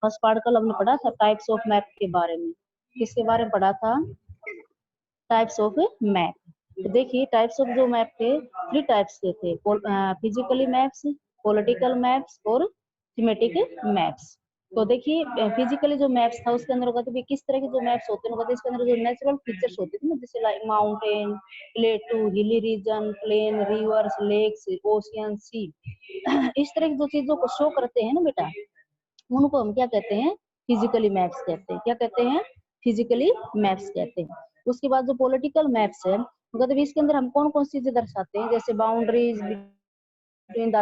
First part कल हमने पढ़ा था टाइप्स ऑफ मैप के बारे में। किसके बारे में पढ़ा था? Types of map. तो देखिए टाइप्स ऑफ जो मैप थे 3 टाइप्स के थे, फिजिकली मैप्स, पॉलिटिकल मैप्स और थीमेटिक मैप्स। तो देखिए फिजिकली जो मैप्स था उसके अंदर कहते किस तरह के जो मैप्स होते हैं, कहते इसके अंदर जो नेचुरल फीचर्स होते थे ना, जैसे like mountain, plateau, hilly region, plain, rivers, lakes, ocean, sea, इस तरह की जो चीजों को शो करते हैं ना बेटा, उनको हम क्या कहते हैं? फिजिकली मैप्स कहते हैं। क्या कहते हैं? फिजिकली मैप्स कहते हैं। उसके बाद जो पॉलिटिकल मैप्स है, मतलब इसके अंदर हम कौन कौन सी चीजें दर्शाते हैं, जैसे boundaries between the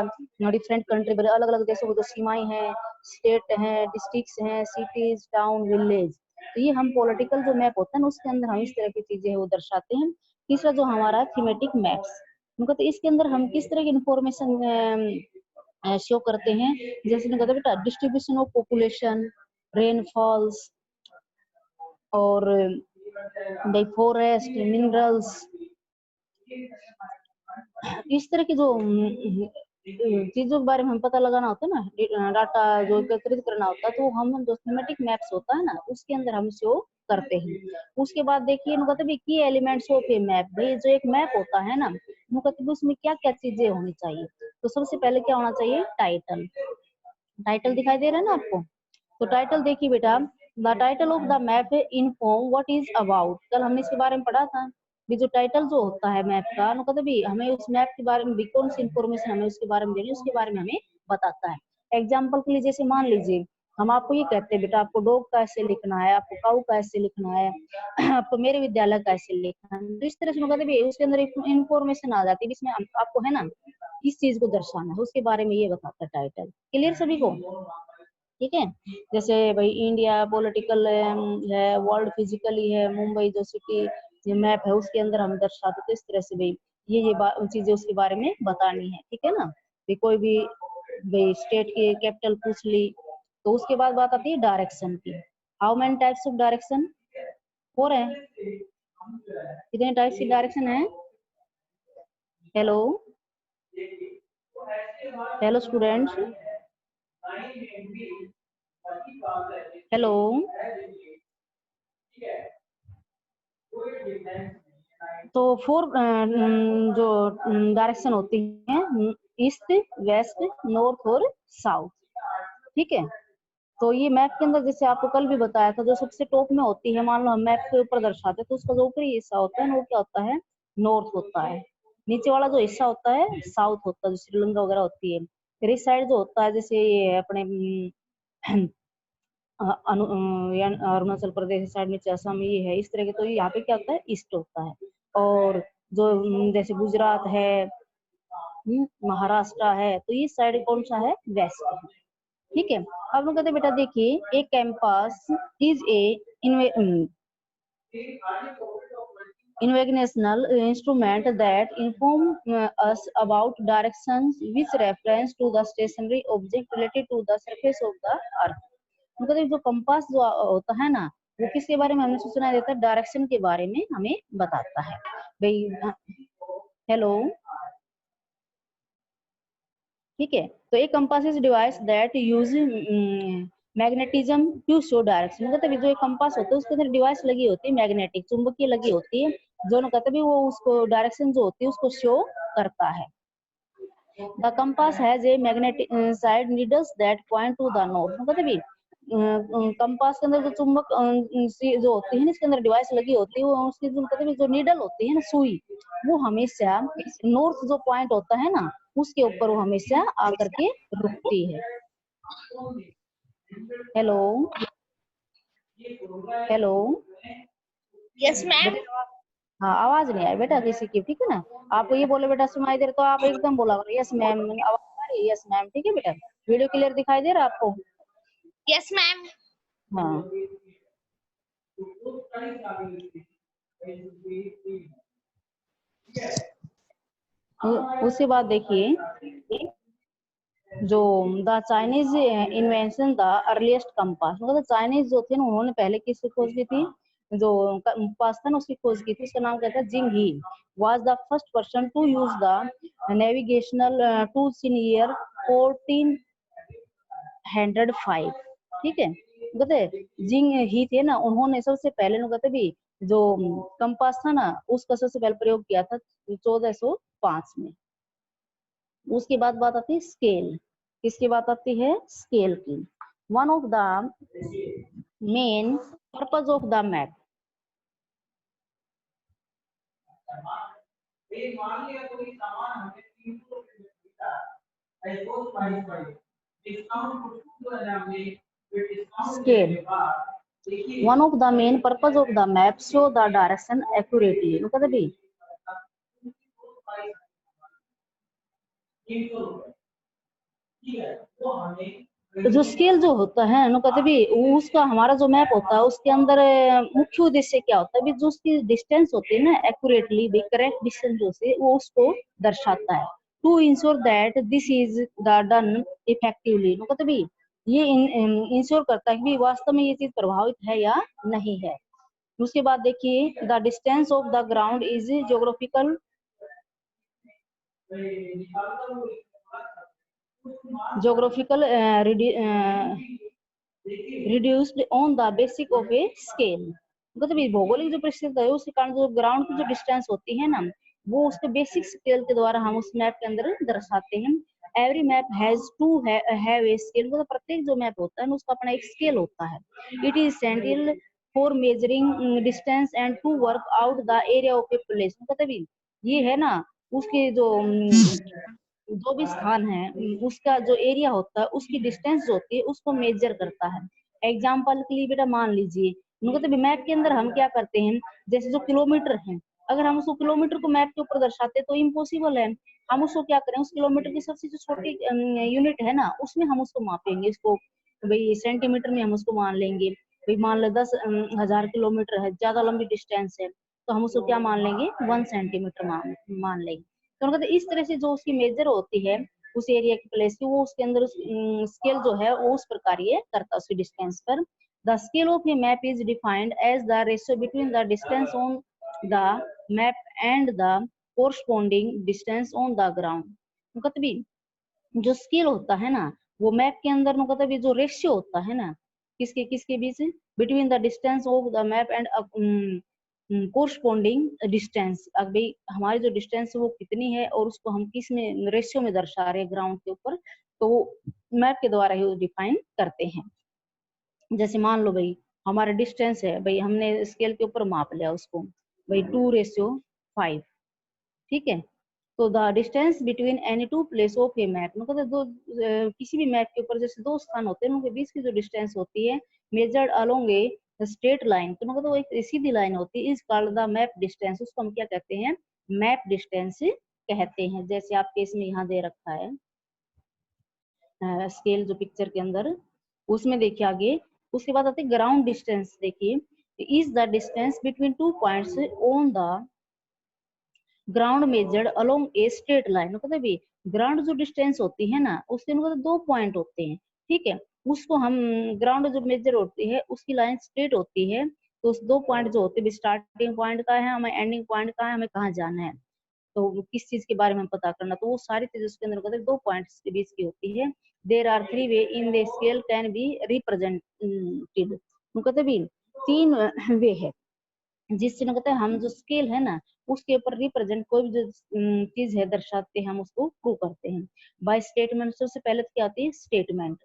different country, अलग अलग देशों की जो सीमाएं हैं, स्टेट हैं, डिस्ट्रिक्ट्स हैं, सिटीज, टाउन, विलेज, तो ये हम पॉलिटिकल जो मैप होता है ना उसके अंदर हम इस तरह की चीजें वो दर्शाते हैं। तीसरा जो हमारा थीमेटिक मैप्स, तो इसके अंदर हम किस तरह की इंफॉर्मेशन शो करते हैं, जैसे कहते बेटा डिस्ट्रीब्यूशन ऑफ पॉपुलेशन, रेनफॉल्स और फॉरेस्ट, मिनरल्स, इस तरह की जो चीजों के बारे में हम पता लगाना होता है ना, डाटा जो एकत्रित करना होता है, तो हम जो थीमेटिक मैप्स होता है ना उसके अंदर हम शो करते हैं। उसके बाद देखिए कहते की एलिमेंट्स ऑफ ए मैप, भाई जो एक मैप होता है ना कहते उसमें क्या क्या चीजें होनी चाहिए। तो सबसे पहले क्या होना चाहिए? टाइटल। टाइटल दिखाई दे रहा है ना आपको? तो टाइटल देखिए बेटा, the title of the map inform what is about, कल हमने इसके बारे में पढ़ा था। भी जो टाइटल जो होता है मैप का, मतलब भी हमें उस मैप के बारे में भी कौन सी इंफॉर्मेशन हमें उसके बारे में देनी है, उसके बारे में हमें बताता है। एग्जाम्पल के लिए जैसे मान लीजिए हम आपको ये कहते हैं बेटा आपको डॉग का ऐसे लिखना है, आपको काऊ का ऐसे लिखना है, आपको मेरे विद्यालय का ऐसे लिखना है, तो इस तरह से मतलब भी उसके अंदर इंफॉर्मेशन आ जाती है, इसमें आपको है ना किस चीज को दर्शाना है उसके बारे में ये बताता है टाइटल। क्लियर सभी को? ठीक है। जैसे भाई इंडिया पॉलिटिकल है, वर्ल्ड फिजिकली है, मुंबई जो सिटी जो मैप है उसके अंदर हम दर्शाते, तो इस तरह से भाई ये चीजें उसके बारे में बतानी है। ठीक है ना? भी कोई भी भाई स्टेट की कैपिटल पूछ ली, तो उसके बाद बात आती है डायरेक्शन की। How many types of direction? 4 है। कितने टाइप्स की डायरेक्शन है? Hello hello students, hello. तो 4 जो डायरेक्शन होती हैं, ईस्ट, वेस्ट, नॉर्थ और साउथ। ठीक है। तो ये मैप के अंदर जैसे आपको कल भी बताया था, जो सबसे टॉप में होती है, मान लो हम मैप के ऊपर दर्शाते हैं, तो उसका जो ऊपरी हिस्सा होता है ना वो क्या होता है? नॉर्थ होता है। नीचे वाला जो हिस्सा होता है साउथ होता है, जो श्रीलंका वगैरह होती है। फिर इस साइड जो होता है जैसे ये अपने अरुणाचल प्रदेश साइड में असम ये है, इस तरह के, तो यहाँ पे क्या होता है? ईस्ट होता है। और जो जैसे गुजरात है, महाराष्ट्र है, तो ये साइड कौन सा है? वेस्ट है। ठीक है। अब लोग कहते हैं बेटा देखिए एक campus is a navigational instrument that inform us about directions with reference to the stationary object related to the surface of the earth। मतलब जो कंपास जो होता है ना वो किसके बारे में हमें सूचना देता है? डायरेक्शन के बारे में हमें बताता है भाई। हेलो, ठीक है। तो एक compass is device that use magnetism to show direction, मतलब जो एक कंपास होता है उसके अंदर डिवाइस लगी होती है, मैग्नेटिक चुंबकीय लगी होती है, जो कहते हैं वो उसको डायरेक्शन जो होती है उसको शो करता है। The compass has a magnetic side needles that point two the north, मतलब भी कंपास के अंदर जो चुंबक जो होती है ना इसके अंदर डिवाइस लगी होती है, वो उसकी जो मतलब जो नीडल होती है ना सुई, वो हमेशा नॉर्थ जो पॉइंट होता है ना उसके ऊपर वो हमेशा आकर के रुकती है। Hello hello. Yes ma'am. हाँ आवाज नहीं आई बेटा किसी की, ठीक है ना? आपको ये बोले बेटा सुनाई दे रहा तो आप एकदम बोला करो यस मैम, आवाज आ रही है? यस मैम, ठीक है बेटा। वीडियो क्लियर दिखाई दे रहा है आपको? Yes ma'am. हाँ। उसके बाद देखिए जो the Chinese invention the earliest compass, मतलब चाइनीज जो थे ना उन्होंने पहले किसकी खोज की थी? जो कंपास था ना उसकी खोज की थी, उसका नाम क्या था? Zheng He was the first person to use the navigational tools in year 1405। ठीक है। कहते जिंग ही थे ना, उन्होंने सबसे पहले कहते भी जो कंपास था ना उसका सबसे पहले प्रयोग किया था 1405 में। उसके बाद बात आती है स्केल। किसकी बात आती है? स्केल की। One of the main purpose of the map. Scale. One of the main purpose of the map show the direction accurately. कहते भी तो जो स्केल जो होता है ना कहते भी उसका हमारा जो मैप होता है उसके अंदर मुख्य उद्देश्य क्या होता है भी जो उसकी डिस्टेंस होती है ना एक्यूरेटली भी करेक्ट डिस्टेंस जो से वो उसको दर्शाता है। To ensure that this is the done effectively. कहते भी ये इंश्योर करता है कि वास्तव में ये चीज प्रभावित है या नहीं है। उसके बाद देखिए the distance of the ground is geographical geographical reduced on the basic of a scale। मतलब भौगोलिक जो परिस्थिति है उसके कारण जो ग्राउंड की जो डिस्टेंस होती है ना वो उसके बेसिक स्केल के द्वारा हम उस मैप के अंदर दर्शाते हैं। Every map has to have a scale. मतलब प्रत्येक जो मैप होता है उसका अपना एक स्केल होता है। It is essential for measuring distance and to work out the area of a place. मतलब ये है ना उसके जो भी स्थान है उसका जो एरिया होता है उसकी डिस्टेंस जो होती है उसको मेजर करता है। एग्जाम्पल के लिए बेटा मान लीजिए मतलब मैप के अंदर हम क्या करते हैं जैसे जो किलोमीटर है अगर हम उसको किलोमीटर को मैप के ऊपर दर्शाते हैं तो इम्पॉसिबल है। हम उसको क्या करें उस किलोमीटर की सबसे जो छोटी यूनिट है ना उसमें हम उसको मापेंगे। इसको भाई सेंटीमीटर में हम उसको मान लेंगे। भाई मान लो 10,000 किलोमीटर है ज्यादा लंबी डिस्टेंस है तो हम उसको क्या मान लेंगे 1 सेंटीमीटर मान लेंगे। तो मतलब इस तरह से जो उसकी मेजर होती है उस एरिया की प्लेस की वो उसके अंदर स्केल जो है वो उस प्रकार ये करता है उसकी डिस्टेंस पर। The scale of a map is defined as the ratio between the distance on the map and the corresponding distance on the ground. मतलब जो स्केल होता है ना वो मैप के अंदर मतलब जो रेशियो होता है ना किसके किसके बीच between the distance of the map and corresponding distance. अब भाई हमारी जो डिस्टेंस है वो कितनी है और उसको हम किस में रेशियो में दर्शा रहे हैं ग्राउंड के ऊपर तो मैप के द्वारा ही डिफाइन करते हैं। जैसे मान लो भाई हमारा डिस्टेंस है भाई हमने स्केल के ऊपर माप लिया उसको भाई 2:5। ठीक है तो the distance between any two place of a map मतलब दो किसी भी मैप के ऊपर जैसे दो स्थान होते हैं उनके बीच की जो डिस्टेंस होती है measured along a straight line तो मतलब वो एक सीधी लाइन होती है इस कॉल्ड द मैप डिस्टेंस। उसको हम क्या कहते हैं मैप डिस्टेंस कहते हैं। जैसे आपके इसमें यहाँ दे रखा है स्केल जो पिक्चर के अंदर उसमें देखिए आगे उसके बाद आते ग्राउंड डिस्टेंस। देखिए is the distance between two points on the ground measured along a straight line. मतलब ग्राउंड जो डिस्टेंस होती है ना उसके मतलब 2 पॉइंट होते हैं। ठीक है उसको हम ग्राउंड जो मेजर होती है उसकी लाइन स्ट्रेट होती है तो उस 2 पॉइंट जो होते हैं स्टार्टिंग पॉइंट का है हमें एंडिंग पॉइंट का है हमें कहाँ जाना है तो किस चीज के बारे में पता करना तो वो सारी चीज उसके अंदर कहते हैं 2 पॉइंट्स के बीच की होती है। There are 3 way in the scale can be represented. कहते भी 3 वे है जिससे ना कहते हैं हम जो स्केल है ना उसके ऊपर रिप्रेजेंट कोई भी जो चीज है दर्शाते हैं हम उसको प्रूव करते हैं बाय स्टेटमेंट। सबसे पहले तो क्या होती है statement.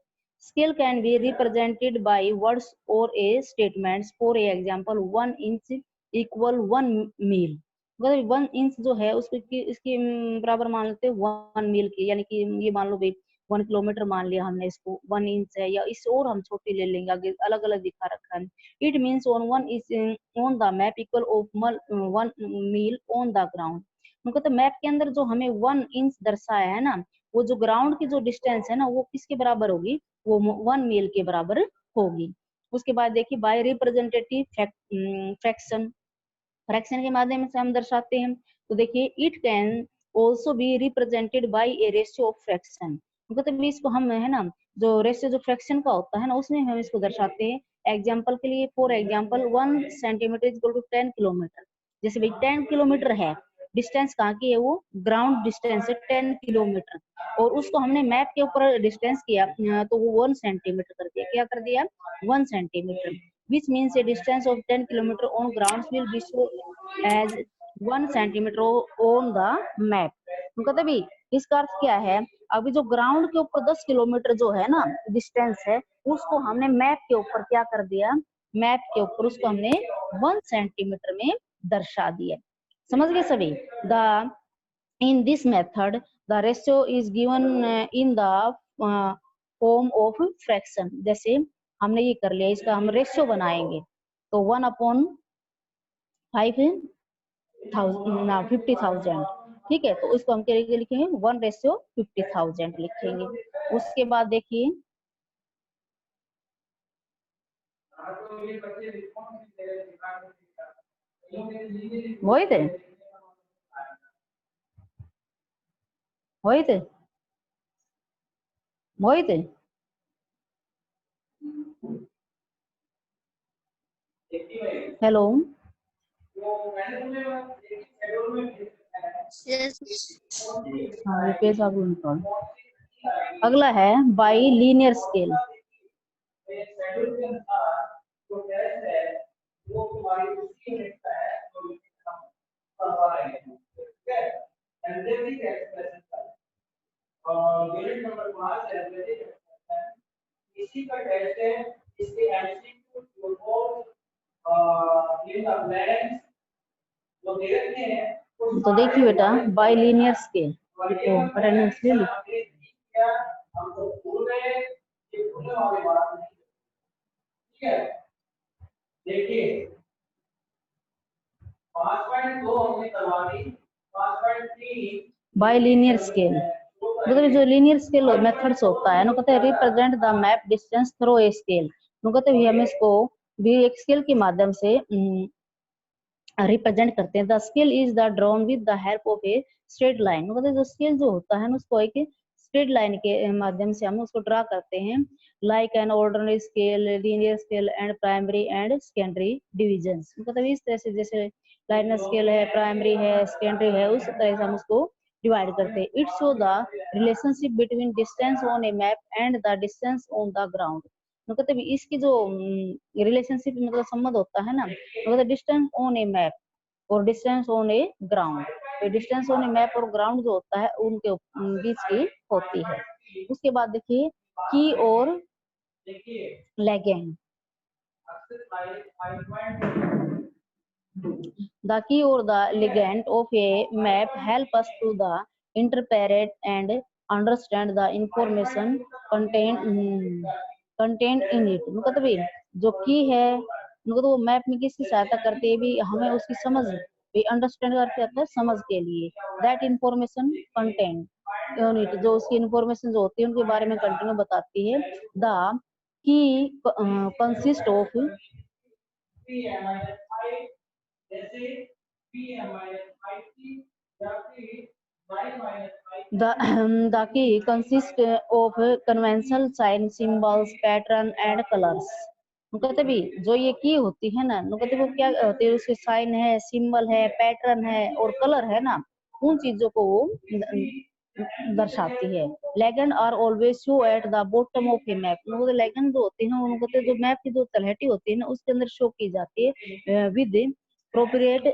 Scale can be represented by words और a statements. For example 1 inch equal 1 mile. अगर 1 इंच जो है उसको इसके बराबर मान लेते हैं 1 मील की यानी कि ये मान लो भाई 1 किलोमीटर मान लिया हमने इसको 1 इंच है या इससे और हम छोटी ले लेंगे आगे अलग अलग दिखा रखा है। It means on 1 is on the map equal of 1 mile on the ground. मतलब मैप के अंदर जो हमें 1 इंच दर्शाया है ना वो जो ग्राउंड की जो डिस्टेंस है ना वो किसके बराबर होगी वो 1 मील के बराबर होगी। उसके बाद देखिए बाय रिप्रेजेंटेटिव फ्रैक्शन। फ्रैक्शन के माध्यम से हम दर्शाते हैं तो देखिए it can also be represented bye A ratio of fraction. मतलब इसको हम है ना जो रेशियो जो फ्रैक्शन का होता है ना उसमें हम इसको दर्शाते हैं। एग्जाम्पल के लिए for example 1 centimetre equal to 10 kilometre. जैसे भाई 10 किलोमीटर है डिस्टेंस कहाँ की है, वो ग्राउंड डिस्टेंस है 10 किलोमीटर, और उसको हमने मैप के ऊपर डिस्टेंस किया तो वो 1 सेंटीमीटर कर दिया। क्या कर दिया? 1 centimetre. Which means a distance of 10 kilometre on ground will be show as 1 centimetre on the map. कहते भी इसका अर्थ क्या है, अभी जो ग्राउंड के ऊपर 10 किलोमीटर जो है ना डिस्टेंस है, उसको हमने मैप के ऊपर क्या कर दिया, मैप के ऊपर उसको हमने 1 सेंटीमीटर में दर्शा दिया। समझ गए सभी? The in this method the ratio is given in the form of fraction. जैसे हमने ये कर लिया, इसका हम रेशियो बनाएंगे तो 1/50,000, ठीक है। तो इसको हम क्या लिखेंगे, 1/50,000 लिखेंगे। उसके बाद देखिए मोहित मोहित मोहित हेलो। Yes. हाँ, ये पेज आप निकाल। अगला है बाई लीनियर स्केल। तो देखिए बेटा, बाई लीनियर स्केल अटेंडेंस ले ली। देखिए 5.2 हमने करवा दी, 5.3 बाय लीनियर स्केल। मतलब जो लीनियर स्केल मेथड्स होता है ना, कहते हैं represent the map distance through a scale. कहते हैं हम इसको भी एक स्केल के माध्यम से रिप्रेजेंट करते हैं। The scale is the drawn with the help of a straight line. मतलब जो स्केल जो होता है ना, उसको एक स्ट्रेट लाइन के माध्यम से हम उसको ड्रा करते हैं। Like an ordinary scale, linear scale and primary and secondary divisions. मतलब इस तरह से जैसे लाइनर स्केल है, प्राइमरी है, सेकेंडरी है, उस तरह से हम उसको डिवाइड करते हैं। It show the relationship between distance on a map and the distance on the ground. मतलब इसकी जो रिलेशनशिप मतलब संबंध होता है ना, मतलब डिस्टेंस ऑन ए मैप और डिस्टेंस ऑन ए ग्राउंड। तो डिस्टेंस ऑन ए मैप और ग्राउंड जो होता है उनके बीच की होती है। उसके बाद देखिए की और ligand. The key or the ligand of a map help us to the interpret and understand the information contained in it। मतलब जो की है मतलब वो मैप में किसकी सहायता करते है भी, हमें उसकी समझ भी अंडरस्टैंड करते आता है समझ के लिए। दैट इंफॉर्मेशन कंटेंट यूनिट, जो उसकी इंफॉर्मेशन जो होती है उनके बारे में कंटेंट बताती है। The key consist of the key consists of conventional sign, symbols, pattern and colors। कहते भी जो ये की होती है ना, कहते वो क्या होती है, उसके साइन है, सिंबल है, पैटर्न है और कलर है ना, उन चीजों को वो दर्शाती है। Legend are always show at the bottom of a map. मतलब लेगेंड जो होती है ना, उनको कहते जो मैप की जो तलहटी होती है ना, उसके अंदर शो की जाती है विद प्रोप्रिएट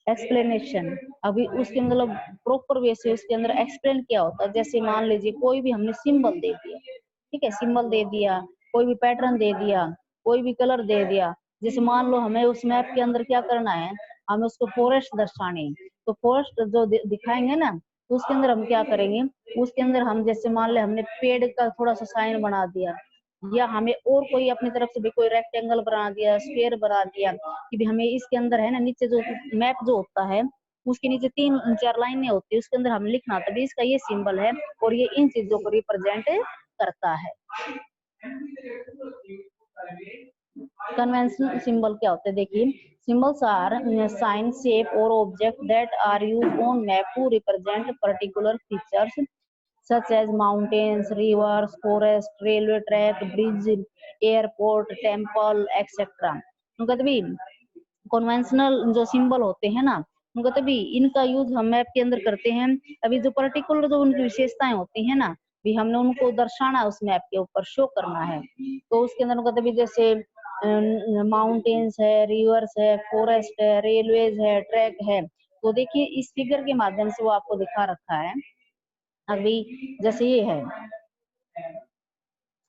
एक्सप्लेनेशन। अभी उसके मतलब प्रॉपर वे से उसके अंदर एक्सप्लेन किया होता है। जैसे मान लीजिए कोई भी हमने सिंबल दे दिया, ठीक है, सिंबल दे दिया, कोई भी पैटर्न दे दिया, कोई भी कलर दे दिया। जैसे मान लो हमें उस मैप के अंदर क्या करना है, हमें उसको फॉरेस्ट दर्शाने, तो फॉरेस्ट जो दिखाएंगे ना, तो उसके अंदर हम क्या करेंगे, उसके अंदर हम जैसे मान ले हमने पेड़ का थोड़ा सा साइन बना दिया, या हमें और कोई अपनी तरफ से भी कोई रेक्टेंगल बना दिया, स्क्वायर बना दिया कि भी हमें इसके अंदर है ना, नीचे जो मैप जो होता है उसके नीचे 3-4 लाइनें होती है, उसके अंदर हम लिखना था भी इसका ये सिंबल है और ये इन चीजों को रिप्रेजेंट करता है। कन्वेंशनल सिंबल क्या होते हैं, देखिए सिंबल्स आर साइन, शेप और object that are used on map to represent particular features such as mountains, rivers, forest, railway track, bridge, airport, temple, etc। Conventional जो सिंबल होते हैं ना, मतलब भी इनका यूज हम मैप के अंदर करते हैं। अभी जो पर्टिकुलर जो उनकी विशेषताएं होती है ना, भी हमने उनको दर्शाना है, उस मैप के ऊपर शो करना है। तो उसके अंदर मतलब भी जैसे माउंटेन्स है, रिवर्स है, फॉरेस्ट है, रेलवेज है, ट्रैक है। तो देखिए इस फिगर के माध्यम से वो आपको दिखा रखा है। अभी जैसे ये है,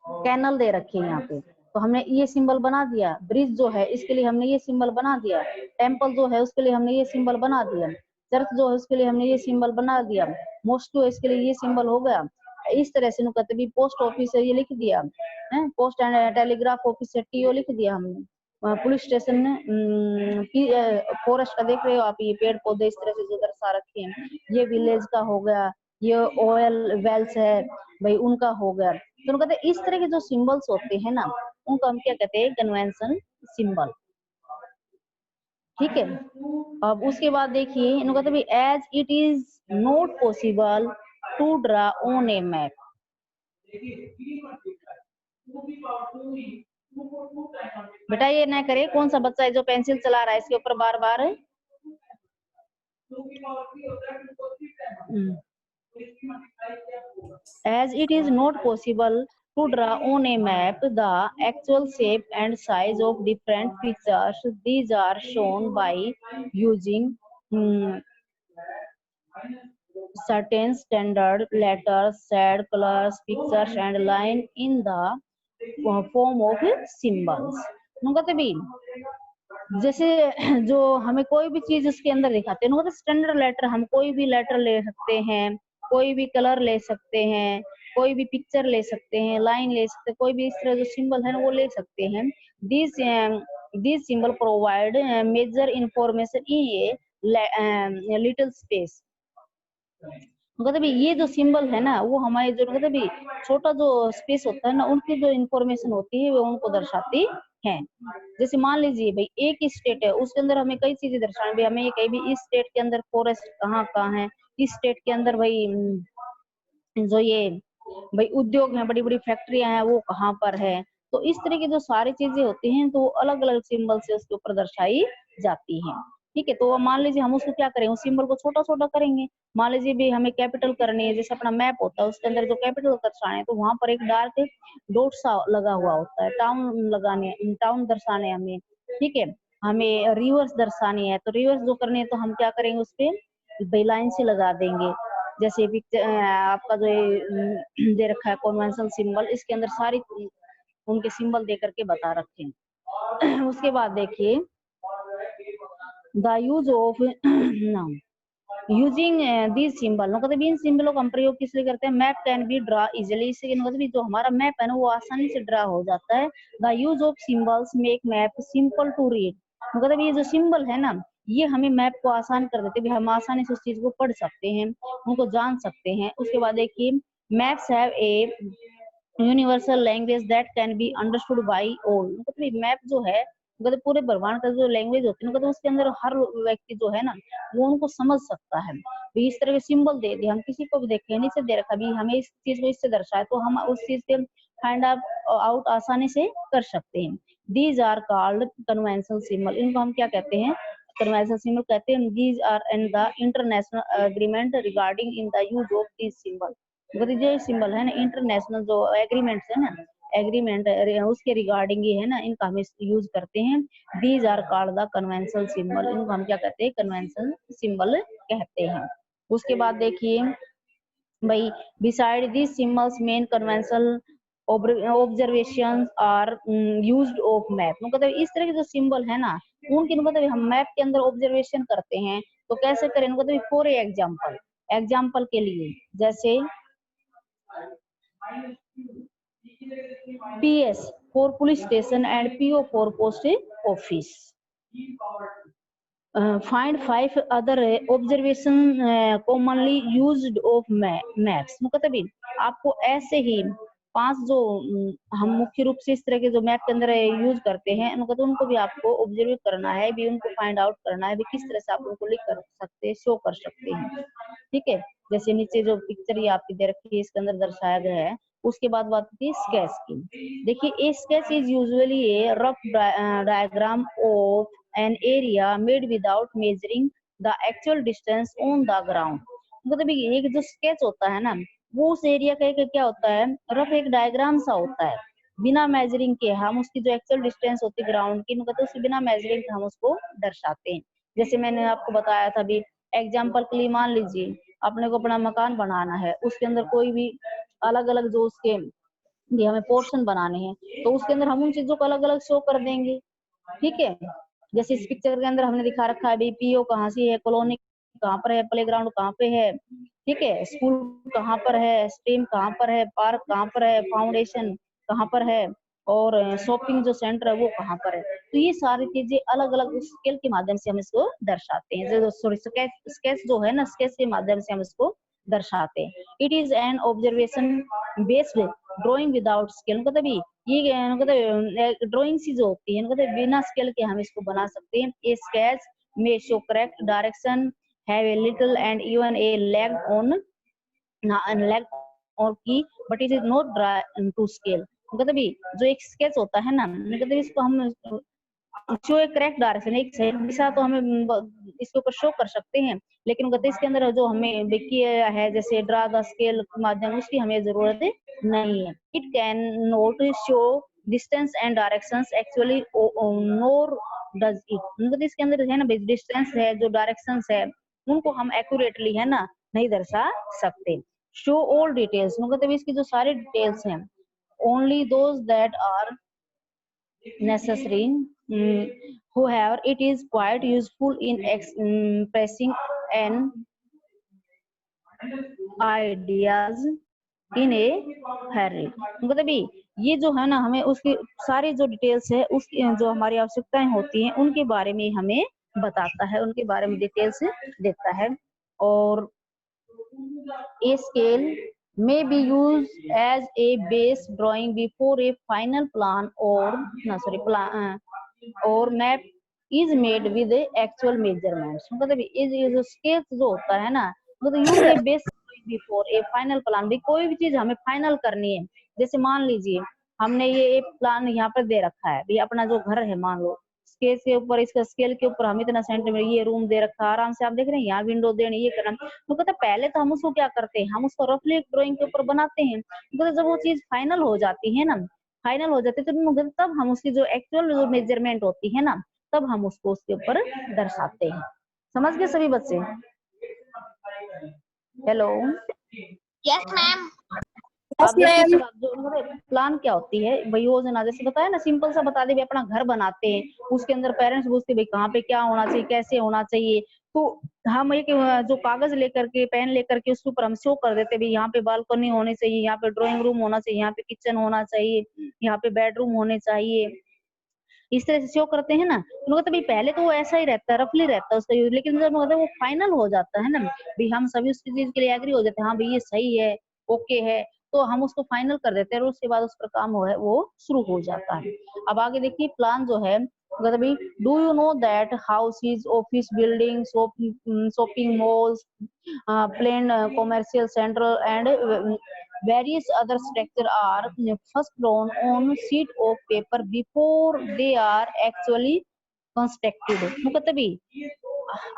कैनल दे रखी है यहाँ पे, तो हमने ये सिंबल बना दिया। ब्रिज जो है इसके लिए हमने ये सिंबल बना दिया। टेम्पल जो है उसके लिए हमने ये सिंबल बना दिया। चर्च जो है उसके लिए हमने ये सिंबल बना दिया। मॉस्को इसके लिए ये सिंबल हो गया। इस तरह से कहते भी पोस्ट ऑफिस है ये लिख दिया है, पोस्ट एंड टेलीग्राफ ऑफिस है टीओ लिख दिया हमने। पुलिस स्टेशन फॉरेस्ट का देख रहे हो आप, ये पेड़ पौधे इस तरह से जो दर्शा रखे हैं। ये विलेज का हो गया, ये ऑयल वेल्स है भाई उनका हो गया। तो कहते हैं इस तरह के जो सिंबल्स होते हैं ना, उनको हम क्या कहते हैं, कन्वेंशन सिंबल। ठीक है। अब उसके बाद देखिए इन्होंने कहते भी as it is not possible to draw on a map. बेटा ये ना करे, कौन सा बच्चा है जो पेंसिल चला रहा है इसके ऊपर बार बार। As it is not possible to draw on a map the actual shape and size of different pictures, these are shown by using certain standard letters, shade, colors, pictures and line in the form of symbols. कहते भी जैसे जो हमें कोई भी चीज उसके अंदर दिखाते हैं, मतलब स्टैंडर्ड लेटर, हम कोई भी लेटर ले सकते हैं, कोई भी कलर ले सकते हैं, कोई भी पिक्चर ले सकते हैं, लाइन ले सकते हैं, कोई भी इस तरह जो सिंबल है ना वो ले सकते हैं। This symbol provide major information in a little space. मतलब ये जो सिंबल है ना वो हमारे जो मतलब छोटा जो स्पेस होता है ना, उनकी जो इंफॉर्मेशन होती है वो उनको दर्शाती है। जैसे मान लीजिए भाई एक स्टेट है, उसके अंदर हमें कई चीजें दर्शानी, भाई हमें ये कहीं भी इस स्टेट के अंदर फॉरेस्ट कहाँ कहाँ है, इस स्टेट के अंदर भाई जो ये भाई उद्योग है, बड़ी बड़ी फैक्ट्रियां हैं वो कहाँ पर है। तो इस तरह की जो सारी चीजें होती हैं तो अलग अलग सिंबल से उसके ऊपर दर्शाई जाती हैं। ठीक है। तो मान लीजिए हम उसको क्या करें, उस सिंबल को छोटा छोटा करेंगे। मान लीजिए भी हमें कैपिटल करनी है, जैसे अपना मैप होता है उसके अंदर जो कैपिटल दर्शाने है तो वहां पर एक डार्क डॉट सा लगा हुआ होता है, टाउन लगाने, टाउन दर्शाने हमें। ठीक है। हमें रिवर्स दर्शानी है, तो रिवर्स जो करनी है तो हम क्या करेंगे, उस पे लाइन से लगा देंगे। जैसे पिक्चर आपका जो दे रखा है कन्वेंशनल सिंबल, इसके अंदर सारी उनके सिंबल दे करके बता रखे हैं। उसके बाद देखिए the use of now using this symbol, मतलब इन सिंबलों का हम प्रयोग किस लिए करते हैं, map can be draw easily. इससे मतलब जो हमारा मैप है ना वो आसानी से ड्रा हो जाता है। The use of symbols make map simple to read, मतलब ये जो सिंबल है ना ये हमें मैप को आसान कर देते हैं, हम आसानी से उस चीज को पढ़ सकते हैं, उनको जान सकते हैं। उसके बाद देखिए maps have a universal language that can be understood by all, मतलब मैप जो है मतलब पूरे ब्रह्मांड का जो लैंग्वेज होती है मतलब उसके अंदर हर व्यक्ति जो है ना वो उनको समझ सकता है। तो इस तरह के सिंबल दे दिए, हम किसी को भी देखें नीचे दे रखा भी हमें इस चीज को इससे दर्शाए तो हम उस चीज के फाइंड आउट आसानी से कर सकते हैं। These are called conventional symbol, इनको हम क्या कहते हैं, कन्वेंशनल सिंबल कहते हैं। These are in the international agreement regarding in the use of this symbol, मतलब ये सिंबल है ना इंटरनेशनल जो एग्रीमेंट है ना, एग्रीमेंट उसके रिगार्डिंग ही है ना, इनका हम यूज करते हैं। These are called the conventional symbol, इनको हम क्या कहते हैं, कन्वेंशनल सिंबल कहते हैं। उसके बाद देखिए भाई beside this symbols main conventional observations are used of map, मतलब इस तरह के जो सिंबल है ना उनके मतलब हम मैप के अंदर ऑब्जर्वेशन करते हैं। तो कैसे करें, मतलब फॉर एग्जांपल, एग्जांपल के लिए जैसे PS for police station and PO for post office. Find 5 other observation commonly used of maps, मतलब आपको ऐसे ही 5 जो हम मुख्य रूप से इस तरह के जो मैप के अंदर यूज करते हैं उनको भी आपको ऑब्जर्व करना है, भी उनको फाइंड आउट करना है भी किस तरह से आप उनको लिख कर सकते हैं, शो कर सकते हैं। ठीक है। जैसे नीचे जो पिक्चर ये आपकी दे रखी है इसके अंदर दर्शाया गया है। उसके बाद बात होती है स्केच की। देखिए sketch is usually A rough diagram of an area made without measuring the actual distance on the ground. मतलब एक जो स्केच होता है ना, वो उस एरिया का एक क्या होता है, रफ एक डायग्राम सा होता है। बिना मेजरिंग के हम उसकी जो एक्चुअल डिस्टेंस होती है ग्राउंड की, मतलब उसके बिना मेजरिंग के हम उसको दर्शाते हैं। जैसे मैंने आपको बताया था अभी एग्जाम्पल के लिए, मान लीजिए अपने को अपना मकान बनाना है, उसके अंदर कोई भी अलग अलग जो उसके ये हमें पोर्शन बनाने हैं, तो उसके अंदर हम उन चीजों को अलग अलग शो कर देंगे। ठीक है, जैसे इस पिक्चर के अंदर हमने दिखा रखा है अभी पीओ कहाँ से है, कॉलोनी कहाँ पर है, प्लेग्राउंड कहाँ पे है, ठीक है, स्कूल कहाँ पर है, स्ट्रीम कहाँ पर है, पार्क कहाँ पर है, फाउंडेशन कहाँ पर है, और शॉपिंग जो सेंटर है वो कहाँ पर है। तो ये सारी चीजें अलग अलग स्केल के माध्यम से हम इसको दर्शाते हैं। जो सॉरी स्केच स्केच जो है ना, स्केच के माध्यम से हम इसको दर्शाते हैं। It is an observation based drawing without scale. मतलब ये मतलब ड्राइंग सी जो होती है, मतलब बिना स्केल के हम इसको बना सकते हैं। ए स्केच में show correct direction, have a little and even a lag on lag और की, but it is not draw to scale. मतलब जो एक स्केच होता है ना, मतलब इसको हम जो एक करेक्ट डायरेक्शन, एक सही दिशा तो हमें इसके ऊपर शो कर सकते हैं, लेकिन कहते इसके अंदर जो हमें किया है जैसे ड्रा द स्केल के माध्यम, उसकी हमें जरूरत नहीं है। It can not show distance and directions actually NOR does it. मतलब इसके अंदर है ना डिस्टेंस है, जो डायरेक्शंस है, उनको हम एक्यूरेटली है ना नहीं दर्शा सकते। शो ऑल डिटेल्स, मतलब इसकी जो सारी डिटेल्स हैं, only those that are necessary, however it is quite useful in expressing an ideas in a hurry। मतलब ये जो है ना, हमें उसकी सारी जो डिटेल्स है, उसकी जो हमारी आवश्यकताएं होती हैं उनके बारे में हमें बताता है, उनके बारे में डिटेल्स देता है। और a scale may be used as a base drawing before a final plan or or map is made with the actual measurements। मतलब ये जो स्केल जो होता है ना, मतलब use A base before A final plan. भी कोई भी चीज हमें फाइनल करनी है, जैसे मान लीजिए हमने ये प्लान यहाँ पर दे रखा है, भी अपना जो घर है मान लो, स्केल के ऊपर, इसका स्केल के ऊपर हम इतना सेंटीमीटर ये रूम दे रखा है, आराम से आप देख रहे हैं यहाँ विंडो देनी, ये करना। तो कहता पहले तो हम उसको क्या करते हैं, हम उसको रफली ड्राइंग के ऊपर बनाते हैं। तो जब वो चीज फाइनल हो जाती है ना, फाइनल हो जाती है, तो तब हम उसकी जो एक्चुअल जो मेजरमेंट होती है ना, तब हम उसको उसके ऊपर दर्शाते हैं। समझ गए सभी बच्चे? Hello, Yes, ma'am. आप देखिए इसके बाद जो प्लान क्या होती है, वही योजना, जैसे बताया ना, सिंपल सा बता दे भी अपना घर बनाते हैं, उसके अंदर पेरेंट्स पूछते भाई कहाँ पे क्या होना चाहिए, कैसे होना चाहिए, तो हम एक जो कागज लेकर के, पेन लेकर के उसके ऊपर हम शो कर देते भाई यहाँ पे बालकनी होनी चाहिए, यहाँ पे ड्राइंग रूम होना चाहिए, यहाँ पे किचन होना चाहिए, यहाँ पे बेडरूम होने चाहिए, इस तरह से शो करते हैं ना। तो मतलब भाई पहले तो वो ऐसा ही रहता है, रफली रहता है उसका यूज, लेकिन जब मतलब वो फाइनल हो जाता है ना, भाई हम सभी उसकी चीज के लिए एग्री हो जाते हैं, हाँ भाई ये सही है, ओके है, तो हम उसको फाइनल कर देते हैं और उसके बाद उस पर काम हो है वो शुरू हो जाता है। अब आगे देखिए प्लान जो है, मतलब do you know that houses, office building, shopping malls, plain commercial centre and various other structure are first drawn on sheet of paper before they are actually constructed। मतलब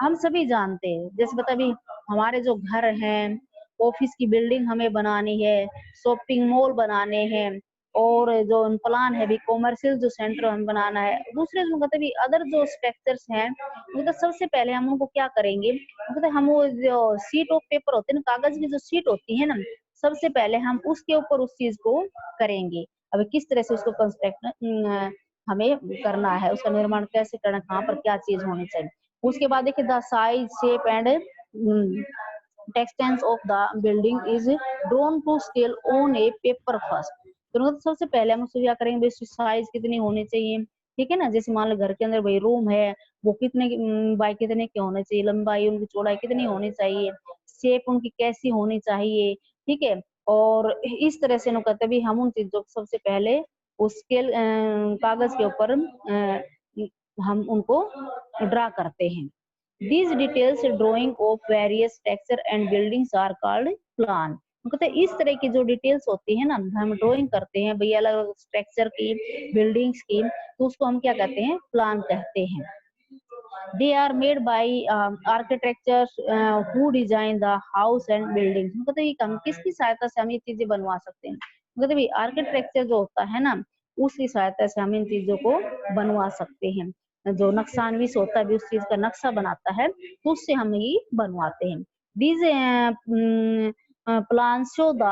हम सभी जानते हैं, जैसे बता भी हमारे जो घर हैं, ऑफिस की बिल्डिंग हमें बनानी है, शॉपिंग मॉल बनाने हैं, और जो प्लान है भी कॉमर्शियल जो सेंटर हम बनाना है, दूसरे जो मतलब अदर जो स्ट्रक्चर्स हैं, मतलब सबसे पहले हम उनको क्या करेंगे, मतलब हम वो जो शीट ऑफ पेपर होते हैं ना, कागज की जो शीट होती है ना, सबसे पहले हम उसके ऊपर उस चीज को करेंगे। अब किस तरह से उसको कंस्ट्रक्ट हमें करना है, उसका निर्माण कैसे करना, कहाँ पर क्या चीज होनी चाहिए। उसके बाद देखिए the size, shape and extents of the building is drawn to scale on a paper first. तो मतलब सबसे पहले हम उसको क्या करेंगे, साइज कितनी होनी चाहिए, ठीक है ना, जैसे मान लो घर के अंदर भाई रूम है, वो कितने बाय कितने के होने चाहिए, लंबाई उनकी चौड़ाई कितनी होनी चाहिए, शेप उनकी कैसी होनी चाहिए, ठीक है। और इस तरह से कहते भी हम उन चीजों को सबसे पहले उसके कागज के ऊपर हम उनको ड्रा करते हैं। These details drawing of various texture and buildings are called plan। कहते हैं इस तरह की जो डिटेल्स होती है ना, हम ड्राइंग करते हैं भैया अलग अलग स्ट्रक्चर की, बिल्डिंग्स की, तो उसको हम क्या कहते हैं, प्लान कहते हैं। They are made by architectures who design the house and buildings. मतलब ये हम किसकी सहायता से हम ये चीजें बनवा सकते हैं, मतलब ये आर्किटेक्चर जो होता है ना उसकी सहायता से हम इन चीजों को बनवा सकते हैं। जो नक्शानविश होता है भी उस चीज का नक्शा बनाता है तो उससे हम ये बनवाते हैं। These plan show the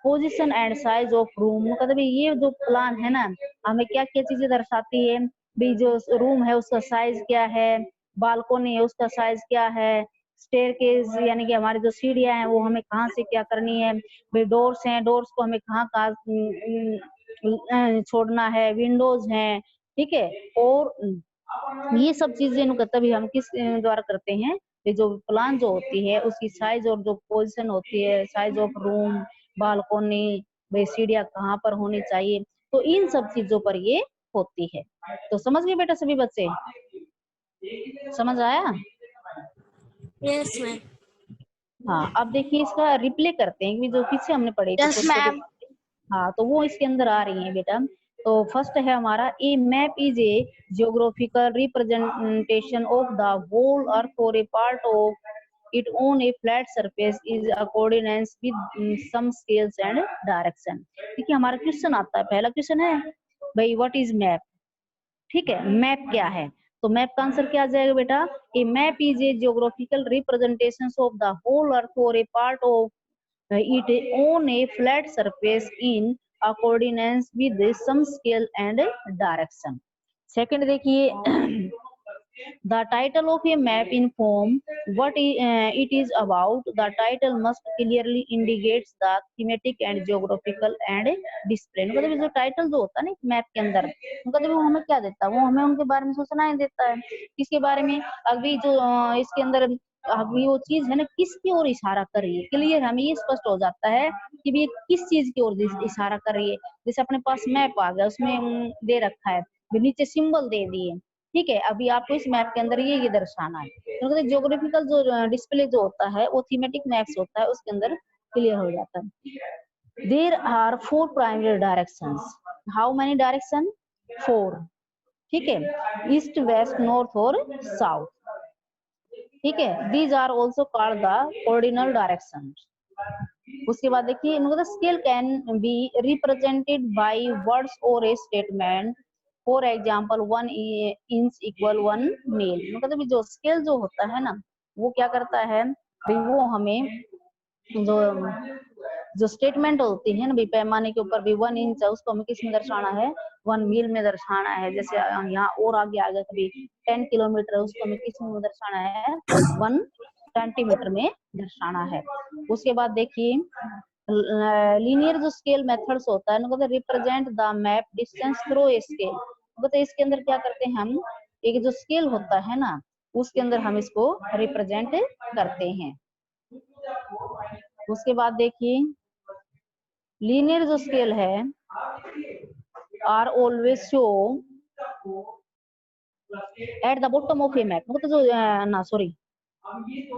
position and size of room. मतलब ये जो प्लान है ना हमें क्या क्या चीजें दर्शाती है, भी जो रूम है उसका साइज क्या है, बालकोनी है उसका साइज क्या है, स्टेयरकेस यानी कि हमारी जो सीढ़ियां हैं वो हमें कहाँ से क्या करनी है, भाई डोर्स हैं डोर्स को हमें कहाँ कहाँ छोड़ना है, विंडोज हैं, ठीक है। और ये सब चीजें तभी हम किस द्वारा करते हैं, ये जो प्लान जो होती है उसकी साइज और जो पोजीशन होती है, साइज ऑफ रूम, बालकोनी, भाई सीढ़ियां कहाँ पर होनी चाहिए, तो इन सब चीजों पर ये होती है। तो समझ गए बेटा सभी बच्चे, समझ आया? Yes, ma'am. हाँ अब देखिए इसका रिप्ले करते हैं कि जो पीछे हमने पढ़ी थी Yes, छोटे छोटे। ma'am. हाँ तो वो इसके अंदर आ रही है बेटा। तो फर्स्ट है हमारा a map is a geographical representation of the whole earth और a part of it on a flat surface is a coordinates with some scales and direction. देखिए हमारा क्वेश्चन आता है, पहला क्वेश्चन है भाई व्हाट इज मैप, ठीक है, मैप क्या है, तो मैप का आंसर क्या आ जाएगा बेटा, a map is a geographical representation of the whole earth और a part of it on a flat surface in a coordinates with some scale and direction। Second देखिए the title of a map inform what it is about। The title must clearly indicates the thematic and geographical and discipline। मतलब जो title जो होता है ना map के अंदर मतलब वो हमें क्या देता है, वो हमें उनके बारे में सूचनाएं देता है, किसके बारे में, अभी जो इसके अंदर अभी वो चीज है ना किसकी ओर इशारा कर रही है, क्लियर हमें ये स्पष्ट हो जाता है कि ये किस चीज की ओर इशारा कर रही है। जैसे अपने पास मैप आ गया उसमें दे रखा है, नीचे सिंबल दे दिए, ठीक है, अभी आपको इस मैप के अंदर ये दर्शाना है, तो ज्योग्राफिकल जो डिस्प्ले जो होता है वो थीमेटिक मैप्स होता है उसके अंदर क्लियर हो जाता है। There are 4 primary directions. How many direction? 4, ठीक है, ईस्ट वेस्ट नॉर्थ और साउथ, ठीक है। These are also called the ordinal direction. उसके बाद देखिए scale can be represented by words और a statement, for example 1 inch equal 1 mile. मतलब जो स्केल जो होता है ना वो क्या करता है, वो हमें जो जो स्टेटमेंट होती है ना पैमाने के ऊपर भी 1 इंच है उसको हमें किस में दर्शाना है, 1 मील में दर्शाना है। जैसे यहाँ और आगे आ गया कभी 10 किलोमीटर उसको हमें किस में दर्शाना है, 1 सेंटीमीटर में दर्शाना है। उसके बाद देखिए लीनियर जो स्केल मेथड्स होता है मतलब represent the map distance through a scale. मतलब इसके अंदर क्या करते हैं हम, एक जो स्केल होता है ना उसके अंदर हम इसको रिप्रेजेंट करते हैं। उसके बाद देखिए लीनियर जो स्केल है are always show at the bottom of a map. मतलब जो ना सॉरी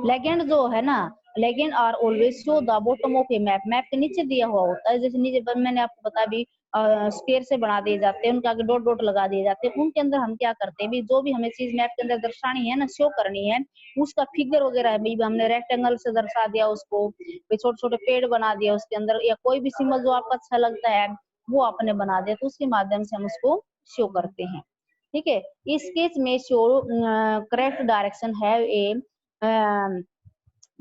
लेगेंड जो है ना, legend are always show the bottom of a map. Map के नीचे दिया हुआ होता है, जैसे नीचे पर मैंने आपको बताया भी स्क्वायर से बना दिए जाते हैं, उनके आगे डॉट डॉट लगा दिए जाते हैं, उनके अंदर हम क्या करते हैं भी जो भी हमें चीज मैप के अंदर दर्शानी है ना, शो करनी है, उसका फिगर वगैरह है भाई हमने रेक्टेंगल से दर्शा दिया उसको, छोटे छोटे पेड़ बना दिया उसके अंदर, या कोई भी सिंबल जो आपको अच्छा लगता है वो आपने बना दिया, तो उसके माध्यम से हम उसको शो करते हैं, ठीक है। इस केस में शो करेक्ट डायरेक्शन है ए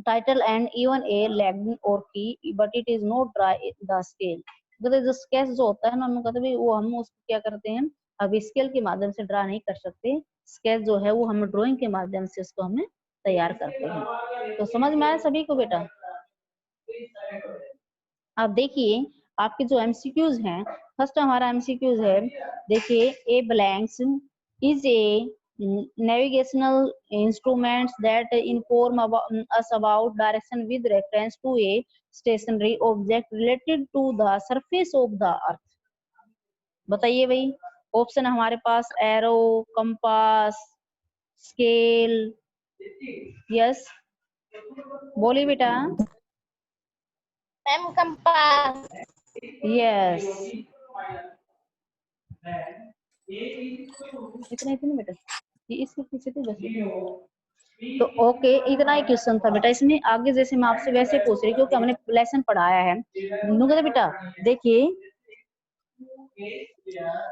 title and even a leg or key but it is not dry the scale। मतलब जो स्केच जो होता है ना हम कहते हैं वो हम उसको क्या करते हैं, अब स्केल के माध्यम से ड्रा नहीं कर सकते, स्केच जो है वो हम ड्राइंग के माध्यम से उसको हमें तैयार करते हैं। तो समझ में आया सभी को बेटा? अब देखिए आपके जो एमसीक्यूज हैं, फर्स्ट हमारा एमसीक्यूज है, देखिए a blanks is a navigational instruments that inform us about direction with reference to a stationary object related to the surface of the earth। बताइए भाई, ऑप्शन हमारे पास एरो, कंपास, स्केल, यस बोलिए बेटा। Ma'am, compass. Yes इतने इतने बेटा ये इसके पीछे थे वैसे। तो ओके, इतना ही क्वेश्चन था बेटा इसमें। आगे जैसे मैं आपसे वैसे पूछ रही क्योंकि हमने लेसन पढ़ाया है। नुकता बेटा देखिए,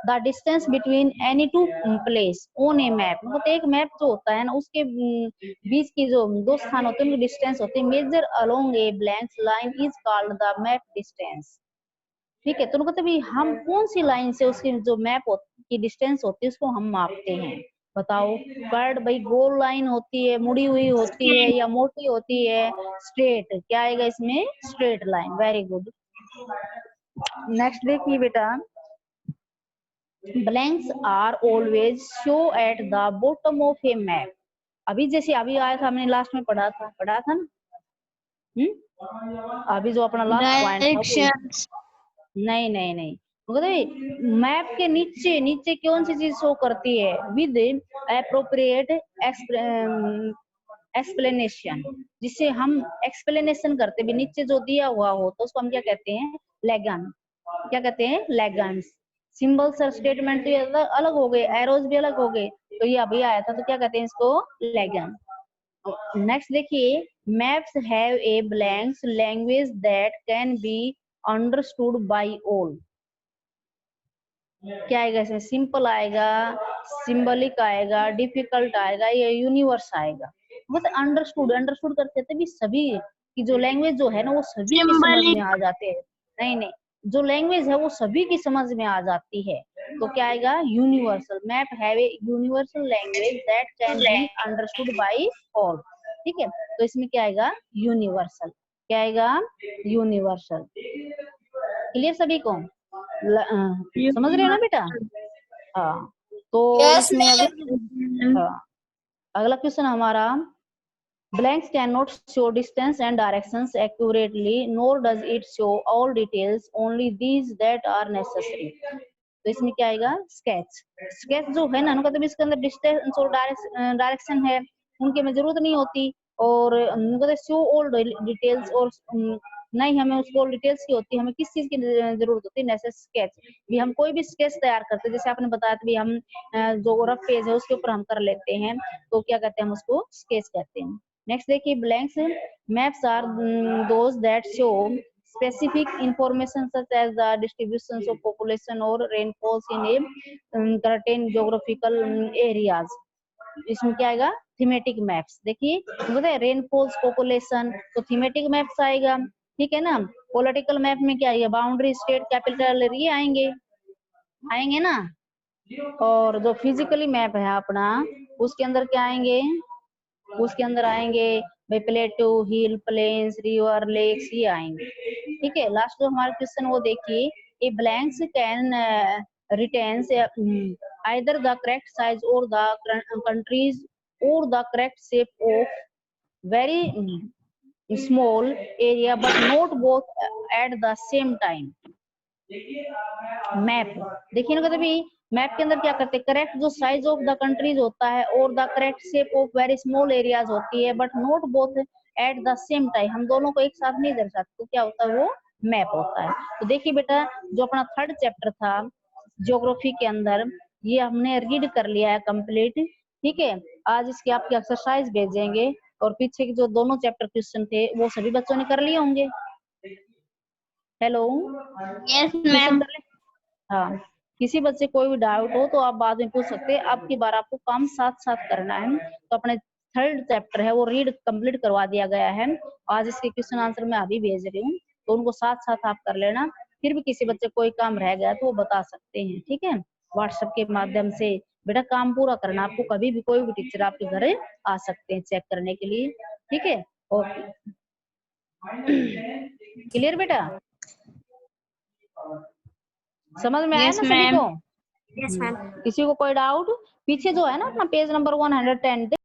the distance between any two place on a map, मतलब एक मैप जो होता है ना उसके बीच की जो दो स्थान होते हैं उनकी डिस्टेंस होती है। Measure along a blank line is called the map distance. ठीक है, तो मतलब हम कौन सी लाइन से उसकी जो मैप की डिस्टेंस होती है उसको हम मापते हैं, बताओ। कर्ड भाई गोल लाइन होती है, मुड़ी हुई होती है, या मोटी होती है, स्ट्रेट, क्या आएगा इसमें, straight line. Very good. Next देखिए बेटा, blanks are always show at the bottom of a map. अभी जैसे अभी आया था, हमने लास्ट में पढ़ा था ना। अभी जो अपना लास्ट पॉइंट था डायरेक्शंस। नहीं नहीं नहीं, मतलब मैप के नीचे नीचे कौन सी चीज शो करती है, विद एप्रोप्रिएट एक्सप्लेनेशन, जिससे हम एक्सप्लेनेशन करते भी नीचे जो दिया हुआ हो तो उसको हम क्या कहते हैं, लेगन। क्या कहते हैं, लेगन्स। सिंबल्स और स्टेटमेंट तो अलग हो गए, एरोज भी अलग हो गए, तो ये अभी आया था तो क्या कहते हैं इसको, लेगन। नेक्स्ट देखिए, maps have a blanks language that can be understood by all. क्या आएगा इसमें, सिंपल आएगा, सिंबलिक आएगा, डिफिकल्ट आएगा, या यूनिवर्स आएगा। मतलब अंडरस्टूड, अंडरस्टूड करते थे भी सभी की जो लैंग्वेज जो है ना वो सभी की समझ में आ जाते हैं। नहीं नहीं, जो लैंग्वेज है वो सभी की समझ में आ जाती है, तो क्या आएगा, universal. Map have a universal language that can be understood by all. ठीक है, तो इसमें क्या आएगा, यूनिवर्सल। क्या आएगा, यूनिवर्सल। क्लियर सभी को, समझ रहे हो ना बेटा। हाँ, तो यस इसमें मैम। अगला क्वेश्चन हमारा, blanks cannot show distance and directions accurately, nor does it show all details, only these that are necessary। तो इसमें क्या आएगा, स्केच। स्केच जो है ना, मतलब इसके अंदर डिस्टेंस और डायरेक्शन है, उनकी हमें जरूरत नहीं होती, और शो ऑल डिटेल्स, और नहीं हमें उसको डिटेल्स की होती है, हमें किस चीज की जरूरत होती है, नेसेसरी स्केच। भी हम कोई भी स्केच तैयार करते हैं, जैसे आपने बताया था भी हम जो रफ पेज है उसके ऊपर हम कर लेते हैं, तो क्या कहते हैं, हम उसको स्केच कहते हैं। नेक्स्ट देखिए, blanks maps are those that show specific information such as the distributions of population or rainfalls in a certain geographical areas। इसमें क्या आएगा, थीमेटिक मैप्स। देखिए बताए, रेनफॉल्स, पॉपुलेशन, तो थीमेटिक मैप्स आएगा। ठीक है ना। पॉलिटिकल मैप में क्या आएगा, बाउंड्री, स्टेट, कैपिटल, ये आएंगे ना। और जो फिजिकली मैप है अपना, उसके अंदर क्या आएंगे, उसके अंदर आएंगे भाई प्लेटो, हिल, प्लेन्स, रिवर, लेक्स, ये आएंगे। ठीक है। लास्ट जो हमारा क्वेश्चन वो देखिए, a blanks can retains either the correct size और द कंट्रीज और the correct shape of very small area but not both at the same time. Map देखिए ना, कभी मैप के अंदर क्या करते हैं, करेक्ट जो साइज ऑफ द कंट्रीज होता है और the correct shape of very small areas होती है, but not both at the same time, हम दोनों को एक साथ नहीं दर्शाते, तो क्या होता है, वो मैप होता है। तो देखिए बेटा, जो अपना थर्ड चैप्टर था ज्योग्राफी के अंदर, ये हमने रीड कर लिया है कंप्लीट। ठीक है, आज इसकी आपकी एक्सरसाइज भेजेंगे, और पीछे के जो दोनों चैप्टर क्वेश्चन थे वो सभी बच्चों ने कर लिए होंगे। Hello, yes question ma'am. कर ले। हाँ, किसी बच्चे कोई भी डाउट हो तो आप बाद में पूछ सकते हैं। अब की बार आपको काम साथ साथ करना है, तो अपने थर्ड चैप्टर है वो रीड कंप्लीट करवा दिया गया है। आज इसके क्वेश्चन आंसर मैं अभी भेज रही हूँ, तो उनको साथ साथ आप कर लेना। फिर भी किसी बच्चे कोई काम रह गया तो वो बता सकते हैं। ठीक है, व्हाट्सएप के माध्यम से बेटा काम पूरा करना। आपको कभी भी कोई भी टीचर आपके घर आ सकते हैं चेक करने के लिए। ठीक है, ओके। क्लियर बेटा, समझ में आया यस ना सभी मैम। को। Yes ma'am. किसी को कोई डाउट, पीछे जो है ना अपना पेज नंबर 110